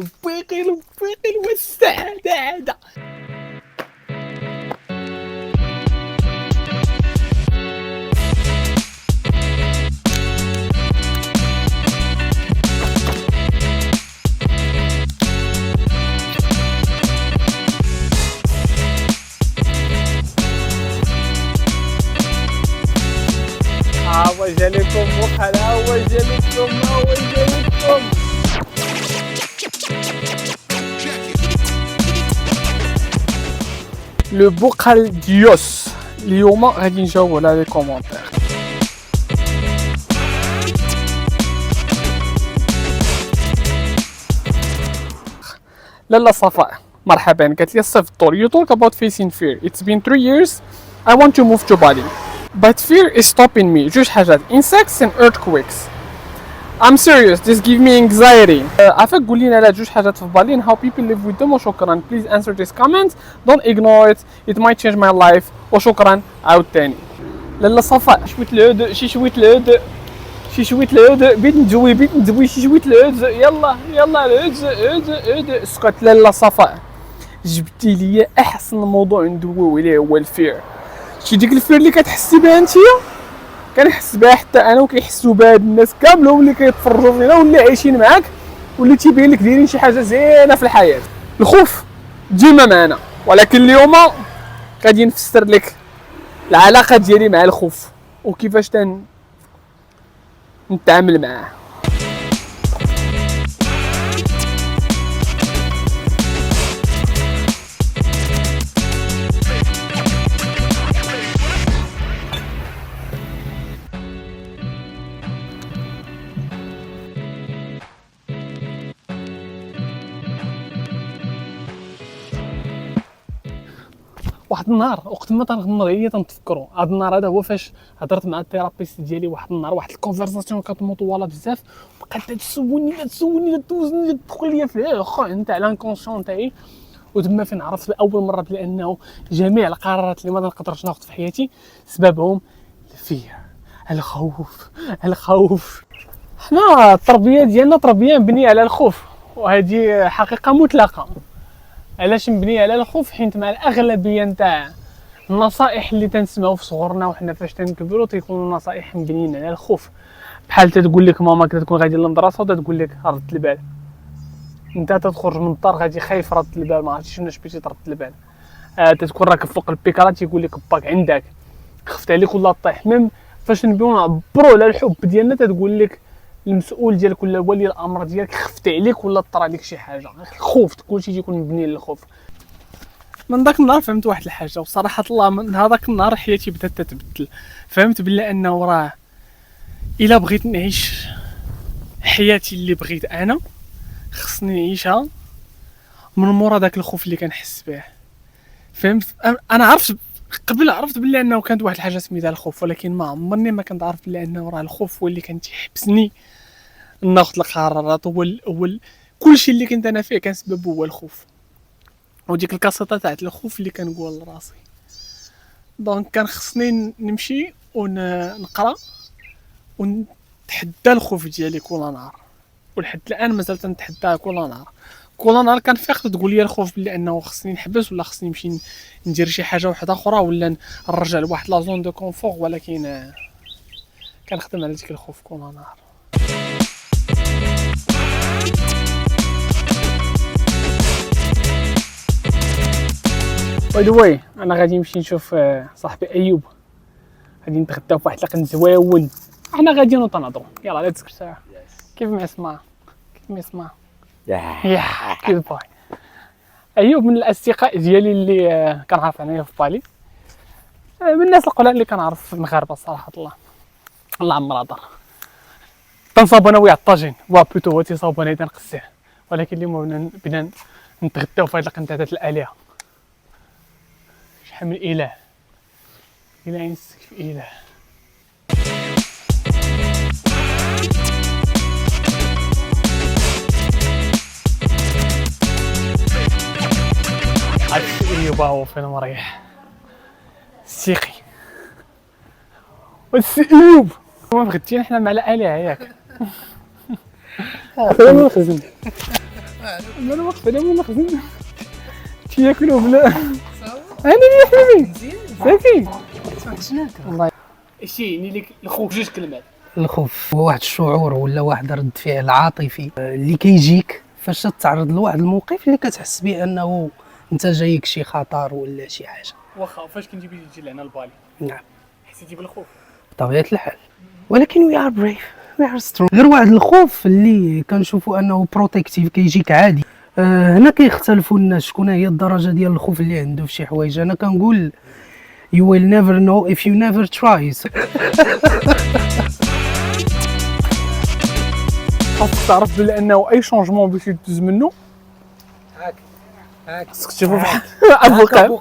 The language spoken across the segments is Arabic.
الفقر والسعادة. عوجلكم وخلا عوجلكم. لو بوكال ديوس. اليوم غادي نجاوب على لي كومونتير. لالا صفاء مرحبا، قالت لي الصيف الدور. You talk about facing fear. It's been 3 years. I want to move to Bali. But fear is stopping me. جوج حاجات: insects and earthquakes. I'm serious. This give me anxiety. عافاك قول لنا على جوج حاجات في بالي and how people live with them وشكرا. Please answer this comment. Don't ignore it. It might change my life. وشكرا. عاود تاني. لالا صفاء شويت العود شي شويت العود بغيت ندوي شي شويت العود. يلا عود اسكت. لالا صفاء جبتي لي احسن موضوع ندويو عليه هو الفير. شي ديك الفير اللي كتحسي بها نتيا كنحس بها حتى انا وكيحسوا بها هاد الناس كاملين اللي كيتفرجوا فينا واللي عايشين معاك واللي تيبين لك دايرين شي حاجه زينه في الحياه. الخوف ديما معنا، ولكن اليوم غادي نفسر لك العلاقه ديالي مع الخوف وكيفاش نتعامل معاه. واحد النهار وقت ما تنغمض عينيا تنتفكروا هذا النهار هذا هو فاش هضرت مع الثيرابيست ديالي. واحد النهار واحد الكونفرساسيون كانت مطوله بزاف، بقات تسولني دوزني تدخل ليا في العقل انت على الانكونسيون تاعي. وتما فين عرفت لاول مره بانه جميع القرارات اللي ما نقدرش ناخذ في حياتي سببهم الفير، الخوف. حنا التربيه ديالنا تربيه مبنيه على الخوف، وهذه حقيقه مطلقه. علاش مبنيه على الخوف؟ حيت مع الاغلبيه نتاع النصائح اللي تنسمعوا في صغرنا وحنا فاش تنكبروا تيكونوا نصائح مبنيين على الخوف. بحال تتقول لك ماما كتكون غادي للمدرسه وتتقول لك رد البال، انت تخرج من الدار غادي خايف رد البال ما عرفتيش شنو بغيتي ترد البال. تتكون راكب فوق البيكاره تيقول لك باك عندك خفت عليك ولا طيح. ميم فاش نبيو نعبروا على الحب ديالنا تتقول لك المسؤول ديالك ولا ولي الامر ديالك خفت عليك ولا طرا عليك شي حاجه. الخوف كلشي تيكون مبني على الخوف. من داك النهار فهمت واحد الحاجه، وصراحه الله من هذاك النهار حياتي بدات تتبدل. فهمت بلا انه راه الا بغيت نعيش حياتي اللي بغيت انا خصني نعيشها من مورا داك الخوف اللي كنحس به. فهمت؟ انا عرفت قبل بلي انه كانت واحد الحاجه سميتها الخوف، ولكن ما عمرني ما كنت عارف بلي انه راه الخوف هو اللي كان تيحبسني ناخذ القرارات. كلشي اللي كنت انا فيه كان سببه هو الخوف، وديك الكاسيطه تاع الخوف اللي كنقول لراسي. دونك كان خصني نمشي ونقرا ونتحدى الخوف ديالي كل نهار، ولحد الان مازال تنتحداه كل نهار كنفيق تقول لي الخوف بلي انه خصني نحبس ولا خصني نمشي ندير شي حاجه واحده اخرى ولا نرجع لواحد لا زون دو كونفور، ولكن كنخدم على ديك الخوف كل نهار. باي ذا واي انا غادي نمشي نشوف صاحبي ايوب، غادي نتغداو في واحد اللقن زويون. احنا غادي نتناظروا. يلا ليتس جو. كيف ما اسمع يا كيف باي. ايوب من الاصدقاء ديالي اللي كنعرف عليه في بالي، من الناس القلال اللي كنعرف في المغاربه صراحه. الله عمرها دار. تنصاوب انا ويا الطاجين بلوتو هو تيصاوب انا تنقسيه، ولكن اليوم بدنا نتغداو في هاد اللقن تاع الالهه. شحال من اله ينسك في اله. ايوب هو فين مريح سيقي ايوب ما بغيتينا حنا مع الالهه ياك. فين الخزن انا واقف على المخزن تياكلوا بلا انا يا حبيبي صافي والله. اش يعني لك الخوف؟ جوج كلمات. الخوف هو واحد الشعور ولا واحد رد فعل عاطفي اللي كيجيك فاش تتعرض لواحد الموقف اللي كتحس به انه انت جايك شي خطر ولا شي حاجه. واخا فاش كنتي بديتي تجي لهنا لبالي نعم حسيتي بالخوف؟ بطبيعه الحال، ولكن وي ار بريف وي ار سترونغ. غير واحد الخوف اللي كنشوفوا انه بروتيكتيف كيجيك عادي. هنا كيختلفوا الناس شكون هي الدرجه ديال الخوف اللي عنده في شي حوايج. انا كنقول you will never know if you never try. خاصك تعرف بلي انه اي شونجمون باش يدوز منه هاك خاصك تشوفو بحال افوقا.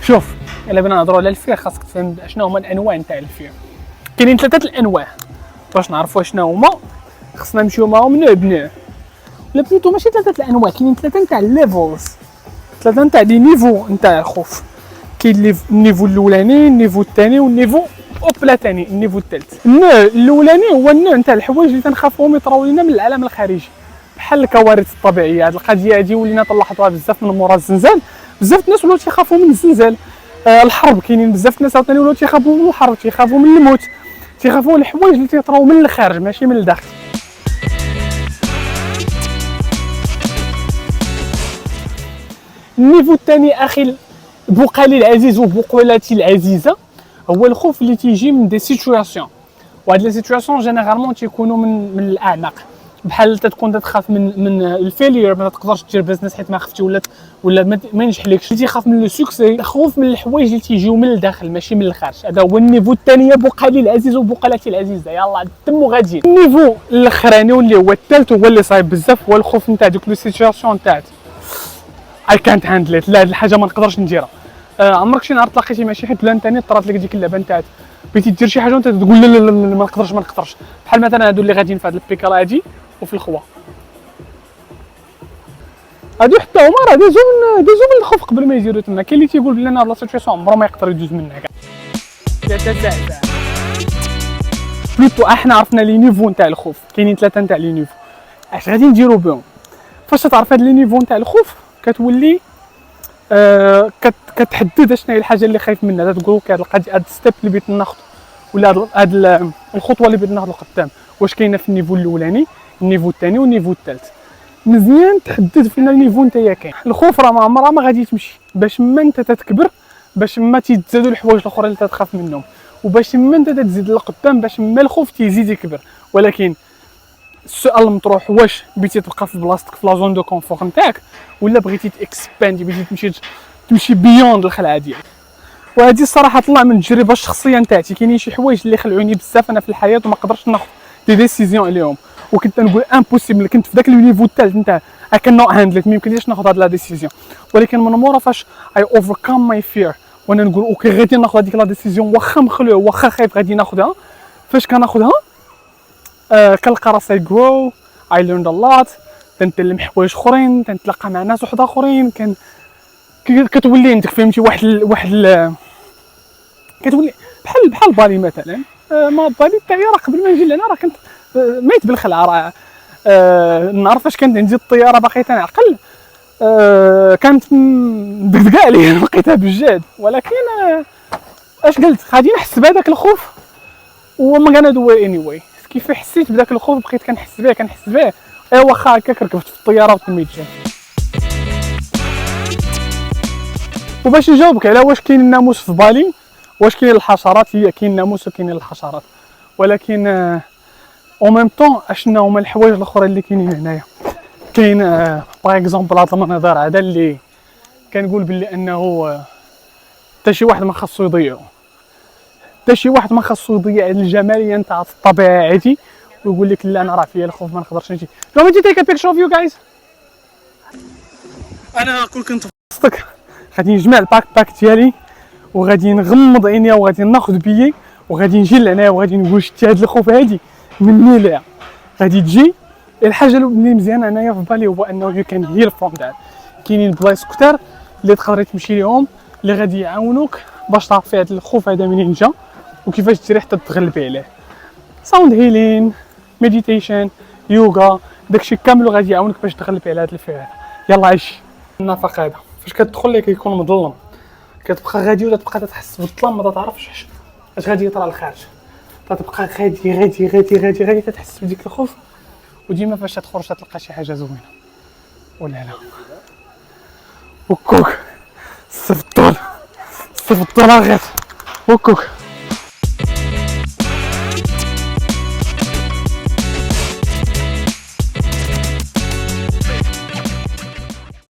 شوف الا بغينا نهضروا على الفير خاصك تفهم شنو هما الانواع نتاع الفير. كاينين ثلاثه الانواع. باش نعرفوا شنو هما خصنا نمشيو معاهم نوع بنوع، ولا بلوتو ماشي ثلاثه الانواع، كاينين ثلاثه نتاع الليفلز، ثلاثه نتاع لي نيفو نتاع الخوف. كاين النيفو الاولاني، النيفو الثاني، والنيفو اوبلا ثاني النيفو الثالث. النوع الاولاني هو النوع نتاع الحوايج اللي تنخافوهم يطراو لينا من العالم الخارجي، بحال الكوارث الطبيعيه. هذه القضيه هذه ولينا تلاحظوها بزاف من مورا الزلزال. بزاف الناس ولاو تيخافوا من الزلزال. الحرب كاينين بزاف الناس عاوتاني ولاو تيخافوا من الحرب، تيخافوا من الموت، تيخافوا من الحوايج اللي تيطراو من الخارج ماشي من الداخل. النيفو الثاني اخي بقالي العزيز وبقولاتي العزيزه هو الخوف اللي تيجي من دي سيتوياسيون، وهاد لي سيتوياسيون جينيرالمون تيكونوا من الاعماق، بحال تتكون تخاف من الفيلير، ما تقدرش دير بزنس حيت ما خفتي ولا ما ينجحلكش. تيخاف من لو سوكسي، خوف من الحوايج اللي تيجيو من الداخل ماشي من الخارج. هذا هو النيفو الثاني بقالي العزيز وبقالاتي العزيزه، يلاه تموا غاديين. النيفو الاخراني واللي هو الثالث هو اللي صايب بزاف، هو الخوف نتاع دوك لو سيتوياسيون تاع I can't handle it. لا هاد الحاجه ما نقدرش نديرها. عمرك شي نهار تلاقيتي مع شي حد بلان ثاني طرات لك ديك اللعبه نتاعك بغيتي دير شي حاجه وانت تقول لا لا لا ما نقدرش. بحال مثلا هادو اللي غاديين في هاد البيكال هادي وفي الخوا، هادو حتى هما راه دازو من الخوف قبل ما يزيدو تما. كاين اللي تيقول بلي انا هاد لا سيتوياسيون عمره ما يقدر يدوز منها كاع. بلوتو احنا عرفنا لي نيفو نتاع الخوف، كاينين ثلاثه نتاع لي نيفو. اش غادي نديرو بهم؟ فاش تعرف هاد لي نيفو نتاع الخوف كتولي كتحدد شنو هي الحاجه اللي خايف منها. تقول هاد ستيب اللي بغيت ناخذ ولا هاد الخطوه اللي بغيت ناخذ لقدام واش كاينه في النيفو الاولاني، النيفو الثاني والنيفو الثالث. مزيان تحدد فين النيفو نتايا كاين. الخوف راه ما عمرها ما غادي تمشي، باش ما انت تتكبر، باش ما تزادوا الحوايج الاخرين اللي تتخاف منهم، وباش ما انت تزيد لقدام، باش ما الخوف تيزيد يكبر. ولكن السؤال المطروح واش بغيتي تبقى في بلاصتك في لا زون دو كونفور نتاعك ولا بغيتي تاكسباندي، بغيتي تمشي بيوند الخلعه ديالك. وهذه الصراحه طلع من التجربه الشخصيه نتاعتي. كاينين شي حوايج اللي خلعوني بزاف انا في الحياه وما قدرتش ناخذ دي ديسيزيون عليهم، وكنت نقول امبوسيبل. كنت في داك النيفو الثالث نتاع I cannot handle it، ما يمكنليش ناخذ هاد لا ديسيزيون. ولكن من مورا فاش I overcome my fear وانا نقول اوكي غادي ناخذ هذيك لا ديسيزيون واخا مخلوع واخا خايف غادي ناخذها. فاش كناخذها كنلقى راسي grow I learned a lot، تنتعلم حوايج اخرين، تنتلاقى مع ناس وحده اخرين، كتولي عندك فهمتي كتولي بحال بالي مثلا. ما بالي تاعي راه قبل ما نجي لهنا راه كنت ميت بالخلعه. راه النهار فاش كانت عندي الطياره باقي تنعقل كانت مدقدقه عليا لقيتها بالجاد. ولكن اش قلت غادي نحس بهذاك الخوف وما كان دو اني واي. كيف حسيت بداك الخوف بقيت كنحس به واخا هكاك ركبت في الطياره وتميت جات. وباش نجاوبك على واش كاين الناموس في بالي واش كاين الحشرات، هي كاين الناموس وكاين الحشرات، ولكن او ميم طون اشنو هما الحوايج الاخرى اللي كاينين هنايا. كاين باغ اكزومبل هذا المنظر هذا اللي كنقول باللي انه حتى شي واحد ما خاصو يضيعو، حتى شي واحد ما خاصو يضيع الجماليه نتاع الطبيعه هادي ويقول لك لا انا راه فيا الخوف ما نقدرش نجي. لو ما تيك ا بيكتشر اوف يو جايز. انا كون كنت في وسطك غادي نجمع الباك ديالي وغادي نغمض عينيا وغادي ناخذ بيي وغادي نجي لهنا وغادي نقول شتي هاد الخوف هادي مني ليها غادي تجي. الحاجه اللي مزيانه هنايا في بالي هو انه يو كان هيل فروم ذات. كاينين بلايص كثار اللي تقدري تمشي ليهم اللي غادي يعاونوك باش تعرفي هذا الخوف هذا منين جا وكيفاش تجري حتى تغلبي عليه. ساوند هيلين، ميديتيشن، يوغا، داكشي كامل غادي يعاونك باش تغلبي على هذا الفعل. يلا عيش. النفق هذا فاش كتدخل ليه كيكون مظلم، كتبقى غادي ولا تبقى تحس بالظلام ما تعرفش اش غادي يطرى للخارج، تتبقى غادي غادي غادي غادي غادي تتحس بديك الخوف. وديما فاش تخرج تلقى شي حاجه زوينه ولا لا. وكوك صيفط الدولار غير وكوك.